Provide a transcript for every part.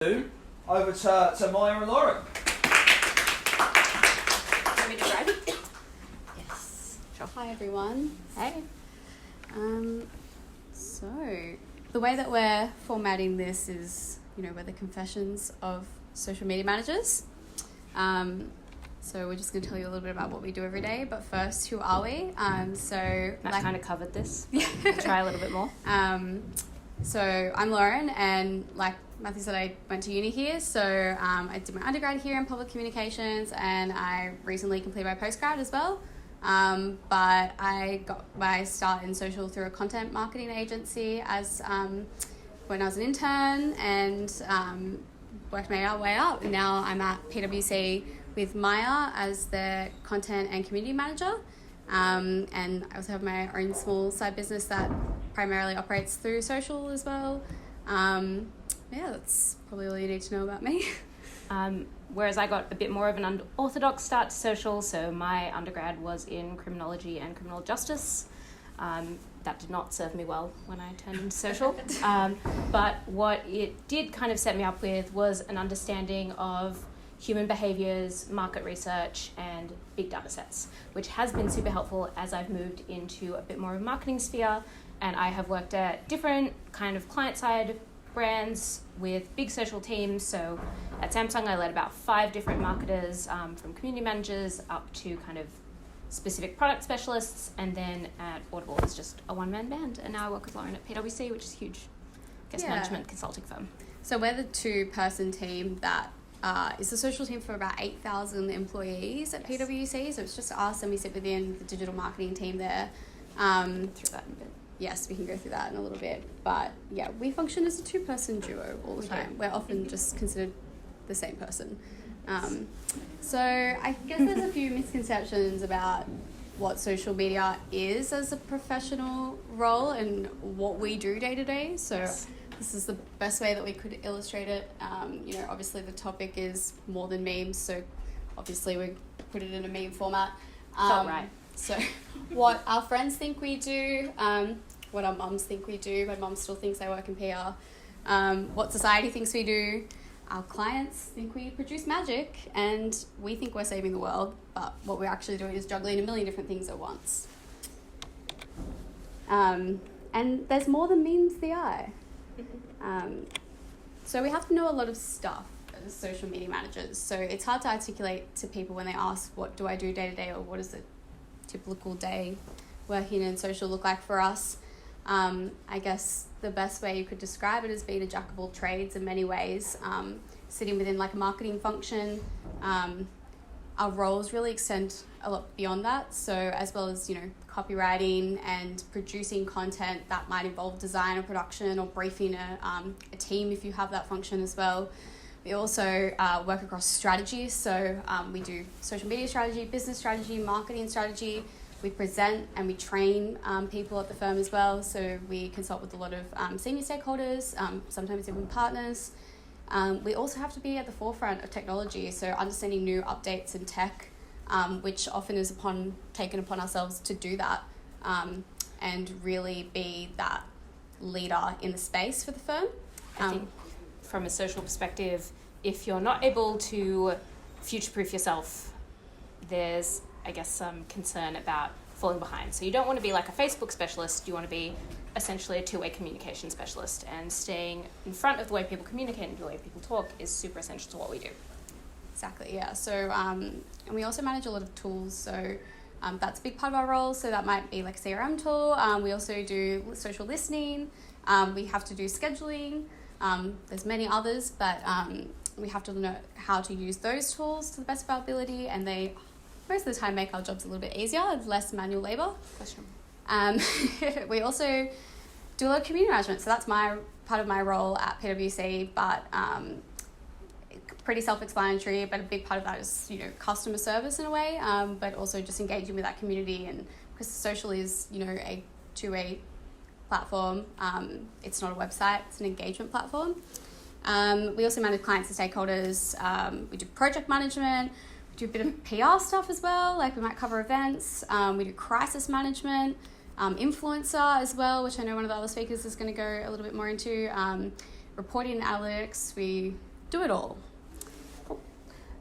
Over to Maya and Lauren. Want me to grab it? Yes. Sure. Hi everyone. Hey. So the way that we're formatting this is, we're the confessions of social media managers. So we're just going to tell you a little bit about what we do every day. But first, who are we? Matt kind of covered this. Yeah. Try a little bit more. So I'm Lauren, and like Matthew said, I went to uni here. So I did my undergrad here in public communications, and I recently completed my postgrad as well. But I got my start in social through a content marketing agency as when I was an intern, and worked my way up. Now I'm at PwC with Maya as the content and community manager. And I also have my own small side business that primarily operates through social as well. That's probably all you need to know about me. Whereas I got a bit more of an unorthodox start to social, so my undergrad was in criminology and criminal justice. That did not serve me well when I turned into social. But what it did kind of set me up with was an understanding of human behaviours, market research, and big data sets, which has been super helpful as I've moved into a bit more of a marketing sphere, and I have worked at different kind of client-side brands with big social teams. So at Samsung, I led about 5 different marketers, from community managers up to kind of specific product specialists, and then at Audible, it's just a one-man band, and now I work with Lauren at PwC, which is a huge management consulting firm. So we're the 2-person team that is the social team for about 8,000 employees at PwC. So it's just us, and we sit within the digital marketing team there. Through that in a bit. Yes, we can go through that in a little bit. But yeah, we function as a 2-person duo all the time. We're often just considered the same person. So I guess there's a few misconceptions about what social media is as a professional role and what we do day to day. So this is the best way that we could illustrate it. Obviously the topic is more than memes, so obviously we put it in a meme format. Felt right. So what our friends think we do, what our mums think we do, my mum still thinks I work in PR, what society thinks we do, our clients think we produce magic, and we think we're saving the world, but what we're actually doing is juggling a million different things at once. And there's more than meets the eye. So we have to know a lot of stuff as social media managers. So it's hard to articulate to people when they ask, what do I do day to day, or what does a typical day working in social look like for us? I guess the best way you could describe it is being a jack of all trades in many ways, sitting within like a marketing function. Our roles really extend a lot beyond that. So as well as, copywriting and producing content that might involve design or production or briefing a team if you have that function as well. We also work across strategy. So we do social media strategy, business strategy, marketing strategy. We present and we train people at the firm as well. So we consult with a lot of senior stakeholders, sometimes even partners. We also have to be at the forefront of technology, so understanding new updates in tech, which often is taken upon ourselves to do that, and really be that leader in the space for the firm. I think from a social perspective, if you're not able to future-proof yourself, there's, I guess, some concern about falling behind. So you don't want to be like a Facebook specialist, you want to be essentially a 2-way communication specialist, and staying in front of the way people communicate and the way people talk is super essential to what we do. Exactly, yeah. So, and we also manage a lot of tools, so that's a big part of our role. So that might be like a CRM tool. We also do social listening. We have to do scheduling. There's many others, but we have to know how to use those tools to the best of our ability, and they most of the time make our jobs a little bit easier, less manual labour. We also do a lot of community management, so that's part of my role at PwC, but pretty self-explanatory, but a big part of that is, customer service in a way, but also just engaging with that community, and because social is, a 2-way platform, it's not a website, it's an engagement platform. We also manage clients and stakeholders. We do project management, we do a bit of PR stuff as well, like we might cover events, we do crisis management, influencer as well, which I know one of the other speakers is going to go a little bit more into, reporting and analytics. We do it all.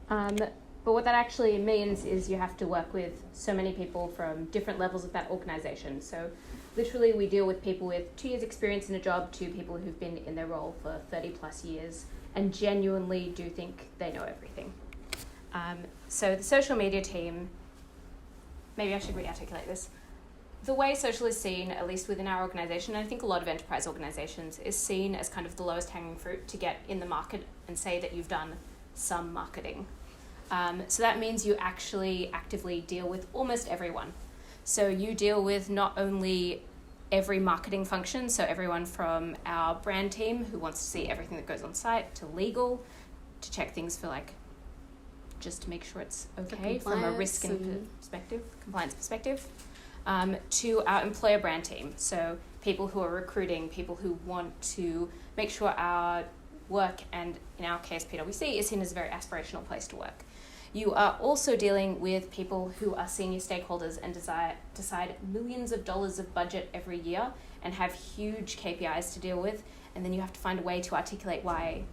But what that actually means is you have to work with so many people from different levels of that organisation. So literally we deal with people with 2 years experience in a job to people who've been in their role for 30 plus years and genuinely do think they know everything. So the social media team, maybe I should re-articulate this. The way social is seen, at least within our organisation, and I think a lot of enterprise organisations, is seen as kind of the lowest hanging fruit to get in the market and say that you've done some marketing. So that means you actually actively deal with almost everyone. So you deal with not only every marketing function, so everyone from our brand team who wants to see everything that goes on site, to legal, to check things for like, just to make sure it's okay from a risk and compliance perspective, to our employer brand team. So people who are recruiting, people who want to make sure our work, and in our case PwC, is seen as a very aspirational place to work. You are also dealing with people who are senior stakeholders and decide millions of dollars of budget every year and have huge KPIs to deal with, and then you have to find a way to articulate why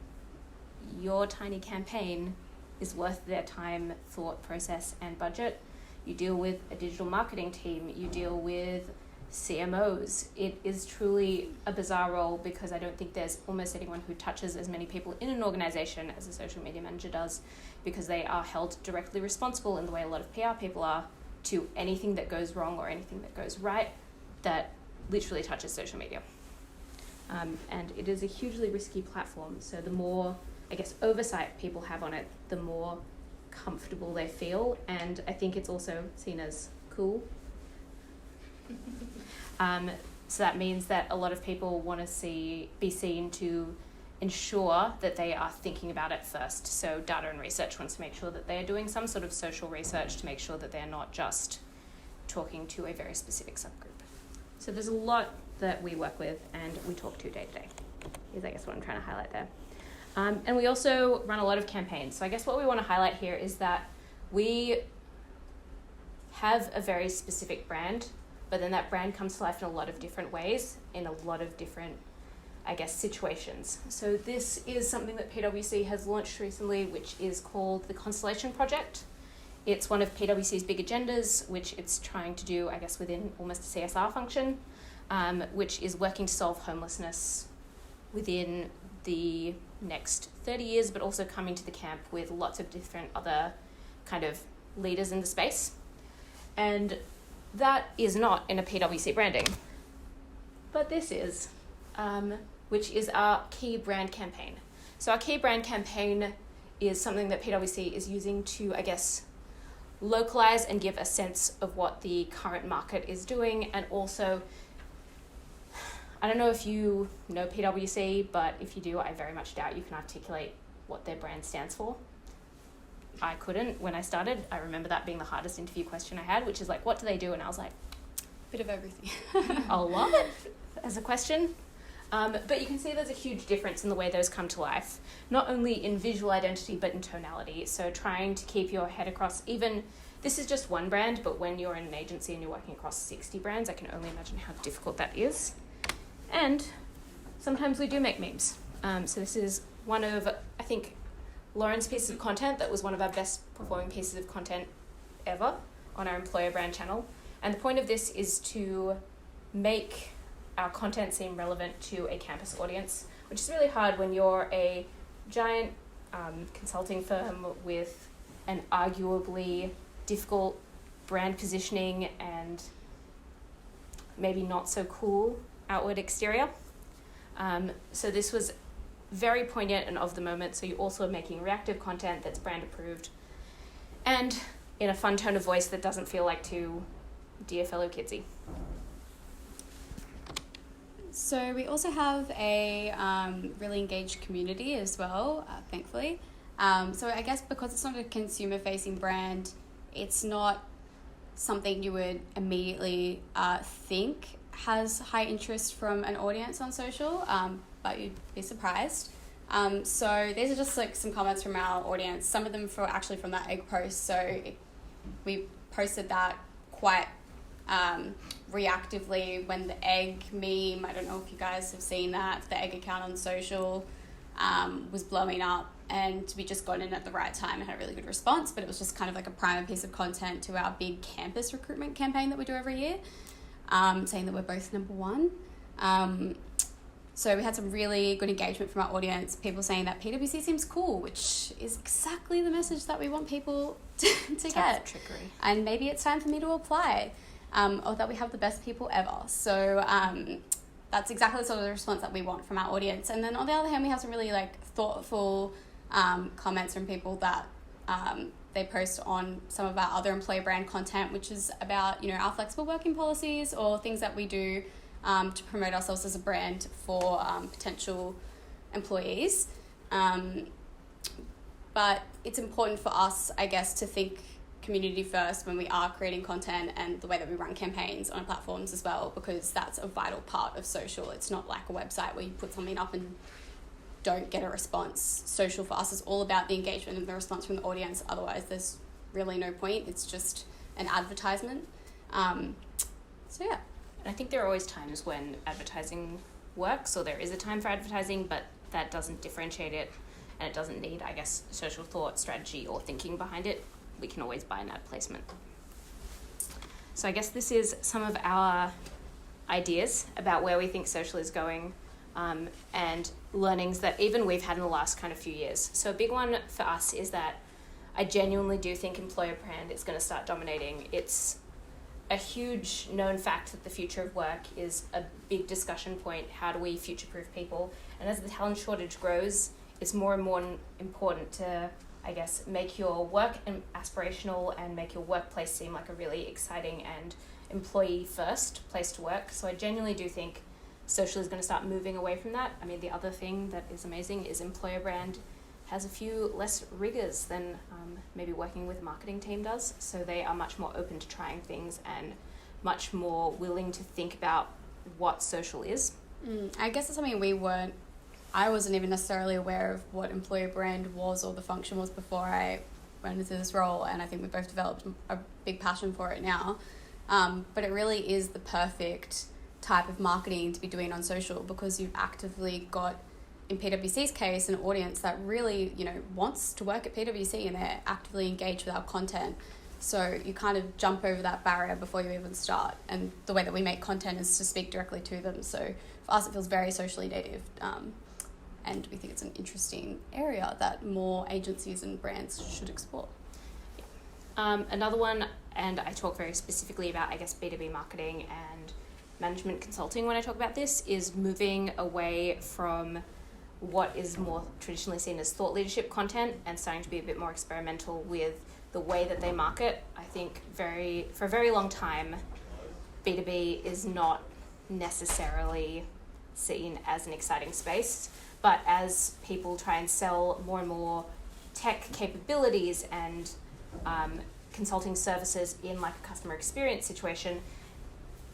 your tiny campaign is worth their time, thought, process, and budget. You deal with a digital marketing team, you deal with CMOs. It is truly a bizarre role because I don't think there's almost anyone who touches as many people in an organization as a social media manager does, because they are held directly responsible in the way a lot of PR people are to anything that goes wrong or anything that goes right that literally touches social media. And it is a hugely risky platform, so the more, I guess, oversight people have on it, the more comfortable they feel, and I think it's also seen as cool. So that means that a lot of people want to be seen to ensure that they are thinking about it first. So data and research wants to make sure that they are doing some sort of social research to make sure that they're not just talking to a very specific subgroup. So there's a lot that we work with and we talk to day to day, is I guess what I'm trying to highlight there. And we also run a lot of campaigns. So I guess what we want to highlight here is that we have a very specific brand, but then that brand comes to life in a lot of different ways, in a lot of different, I guess, situations. So this is something that PwC has launched recently, which is called the Constellation Project. It's one of PwC's big agendas, which it's trying to do, I guess, within almost a CSR function, which is working to solve homelessness within the next 30 years, but also coming to the camp with lots of different other kind of leaders in the space. And that is not in a PwC branding, but this is, which is our key brand campaign. So our key brand campaign is something that PwC is using to, I guess, localize and give a sense of what the current market is doing, and also, I don't know if you know PwC, but if you do, I very much doubt you can articulate what their brand stands for. I couldn't when I started. I remember that being the hardest interview question I had, which is like, what do they do? And I was like, bit of everything. a lot as a question. But you can see there's a huge difference in the way those come to life, not only in visual identity, but in tonality. So trying to keep your head across, even, this is just one brand, but when you're in an agency and you're working across 60 brands, I can only imagine how difficult that is. And sometimes we do make memes. So this is one of, I think, Lauren's pieces of content that was one of our best performing pieces of content ever on our employer brand channel. And the point of this is to make our content seem relevant to a campus audience, which is really hard when you're a giant consulting firm with an arguably difficult brand positioning and maybe not so cool outward exterior. So this was very poignant and of the moment. So you're also making reactive content that's brand approved and in a fun tone of voice that doesn't feel like too dear fellow kidsy. So we also have a really engaged community as well, thankfully. So I guess because it's not a consumer-facing brand, it's not something you would immediately think has high interest from an audience on social, but you'd be surprised. So these are just like some comments from our audience, some of them actually from that egg post. So we posted that quite reactively when the egg meme, I don't know if you guys have seen that, the egg account on social was blowing up. and we just got in at the right time and had a really good response, but it was just kind of like a primer piece of content to our big campus recruitment campaign that we do every year, saying that we're both number one. So we had some really good engagement from our audience, people saying that PwC seems cool, which is exactly the message that we want people to get. Trickery. And maybe it's time for me to apply, or that we have the best people ever. So that's exactly the sort of response that we want from our audience. And then on the other hand, we have some really like thoughtful comments from people that they post on some of our other employer brand content, which is about, you know, our flexible working policies or things that we do to promote ourselves as a brand for potential employees. But it's important for us, I guess, to think community first when we are creating content and the way that we run campaigns on platforms as well, because that's a vital part of social. It's not like a website where you put something up and don't get a response. Social for us is all about the engagement and the response from the audience. Otherwise, there's really no point. It's just an advertisement. So yeah. I think there are always times when advertising works, or there is a time for advertising, but that doesn't differentiate it, and it doesn't need, I guess, social thought, strategy, or thinking behind it. We can always buy an ad placement. So I guess this is some of our ideas about where we think social is going, and learnings that even we've had in the last kind of few years. So a big one for us is that I genuinely do think employer brand is going to start dominating. It's a huge known fact that the future of work is a big discussion point. How do we future-proof people? And as the talent shortage grows, it's more and more important to, I guess, make your work aspirational and make your workplace seem like a really exciting and employee-first place to work. So I genuinely do think social is going to start moving away from that. I mean, the other thing that is amazing is employer brand has a few less rigors than maybe working with a marketing team does. So they are much more open to trying things and much more willing to think about what social is. I guess it's something I wasn't even necessarily aware of what employer brand was or the function was before I went into this role, and I think we both developed a big passion for it now. But it really is the perfect type of marketing to be doing on social, because you've actively got, in PwC's case, an audience that really, you know, wants to work at PwC and they're actively engaged with our content. So you kind of jump over that barrier before you even start. And the way that we make content is to speak directly to them. So for us, it feels very socially native. And we think it's an interesting area that more agencies and brands should explore. Another one, and I talk very specifically about, I guess, B2B marketing and management consulting when I talk about this, is moving away from what is more traditionally seen as thought leadership content and starting to be a bit more experimental with the way that they market. I think for a very long time, B2B is not necessarily seen as an exciting space, but as people try and sell more and more tech capabilities and consulting services in like a customer experience situation,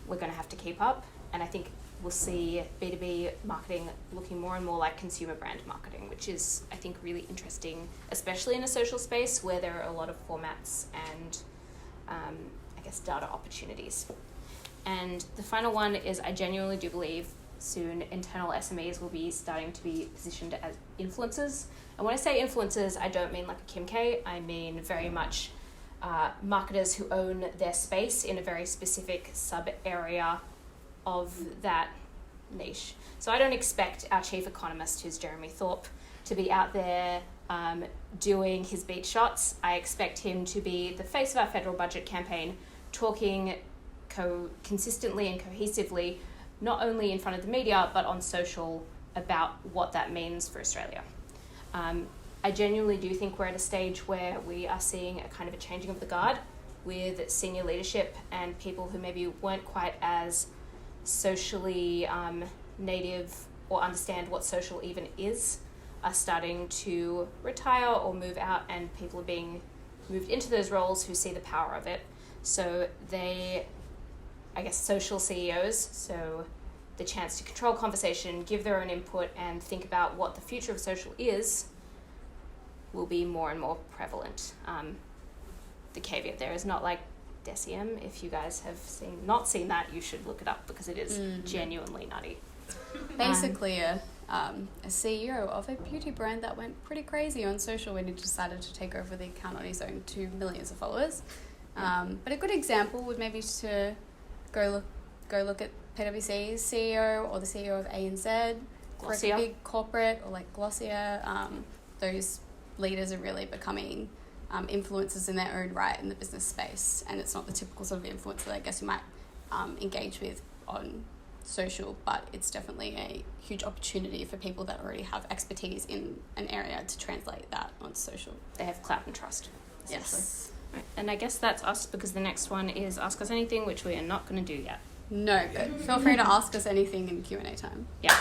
we're going to have to keep up. And I think we'll see B2B marketing looking more and more like consumer brand marketing, which is, I think, really interesting, especially in a social space where there are a lot of formats and, I guess, data opportunities. And the final one is, I genuinely do believe soon internal SMEs will be starting to be positioned as influencers. And when I say influencers, I don't mean like a Kim K. I mean very much marketers who own their space in a very specific sub-area of that niche. So I don't expect our chief economist, who's Jeremy Thorpe, to be out there doing his beat shots. I expect him to be the face of our federal budget campaign, talking consistently and cohesively, not only in front of the media, but on social about what that means for Australia. I genuinely do think we're at a stage where we are seeing a kind of a changing of the guard with senior leadership and people who maybe weren't quite as socially native or understand what social even is, are starting to retire or move out, and people are being moved into those roles who see the power of it. So they, I guess, social CEOs, so the chance to control conversation, give their own input, and think about what the future of social is, will be more and more prevalent. The caveat there is not like Deciem. If you guys have not seen that, you should look it up because it is genuinely nutty. Basically a a CEO of a beauty brand that went pretty crazy on social when he decided to take over the account on his own to millions of followers. But a good example would maybe to go look at PwC's CEO or the CEO of ANZ, for a big corporate, or like Glossier. Those leaders are really becoming influencers in their own right in the business space, and it's not the typical sort of influencer that I guess you might engage with on social, but it's definitely a huge opportunity for people that already have expertise in an area to translate that onto social. They have clout and trust. Yes. Right. And I guess that's us, because the next one is Ask Us Anything, which we are not going to do yet. No, but feel free to ask us anything in Q&A time. Yeah.